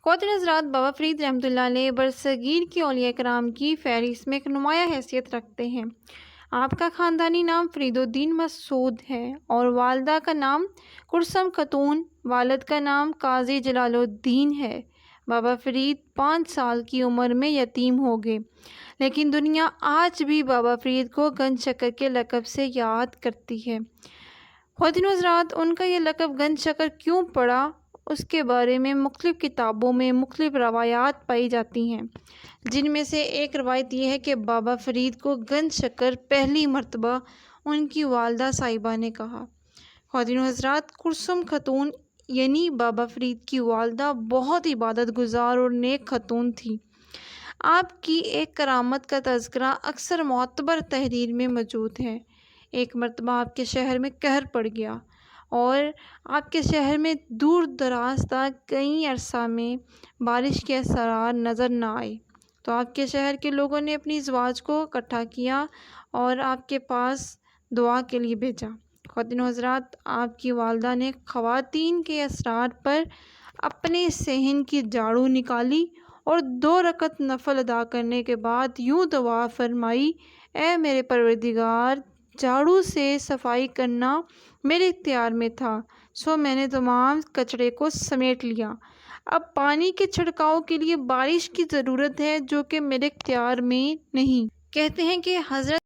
خواتین حضرات، بابا فرید رحمۃ اللہ علیہ برصغیر کی اولیاء کرام کی فہرست میں ایک نمایاں حیثیت رکھتے ہیں۔ آپ کا خاندانی نام فرید الدین مسعود ہے اور والدہ کا نام کلثوم خاتون، والد کا نام قاضی جلال الدین ہے۔ بابا فرید 5 سال کی عمر میں یتیم ہو گئے، لیکن دنیا آج بھی بابا فرید کو گنج شکر کے لقب سے یاد کرتی ہے۔ خواتین حضرات، ان کا یہ لقب گنج شکر کیوں پڑا، اس کے بارے میں مختلف کتابوں میں مختلف روایات پائی جاتی ہیں، جن میں سے ایک روایت یہ ہے کہ بابا فرید کو گنج شکر پہلی مرتبہ ان کی والدہ صاحبہ نے کہا۔ خواتین حضرات، کلثوم خاتون یعنی بابا فرید کی والدہ بہت عبادت گزار اور نیک خاتون تھی۔ آپ کی ایک کرامت کا تذکرہ اکثر معتبر تحریر میں موجود ہے۔ ایک مرتبہ آپ کے شہر میں قحط پڑ گیا اور آپ کے شہر میں دور دراز تک کئی عرصہ میں بارش کے اثرات نظر نہ آئے، تو آپ کے شہر کے لوگوں نے اپنی افواج کو اکٹھا کیا اور آپ کے پاس دعا کے لیے بھیجا۔ خواتین حضرات، آپ کی والدہ نے خواتین کے اسرار پر اپنے صحن کی جھاڑو نکالی اور 2 رکعت نفل ادا کرنے کے بعد یوں دعا فرمائی: اے میرے پروردگار، جھاڑو سے صفائی کرنا میرے اختیار میں تھا، سو میں نے تمام کچرے کو سمیٹ لیا۔ اب پانی کے چھڑکاؤ کے لیے بارش کی ضرورت ہے، جو کہ میرے اختیار میں نہیں۔ کہتے ہیں کہ حضرت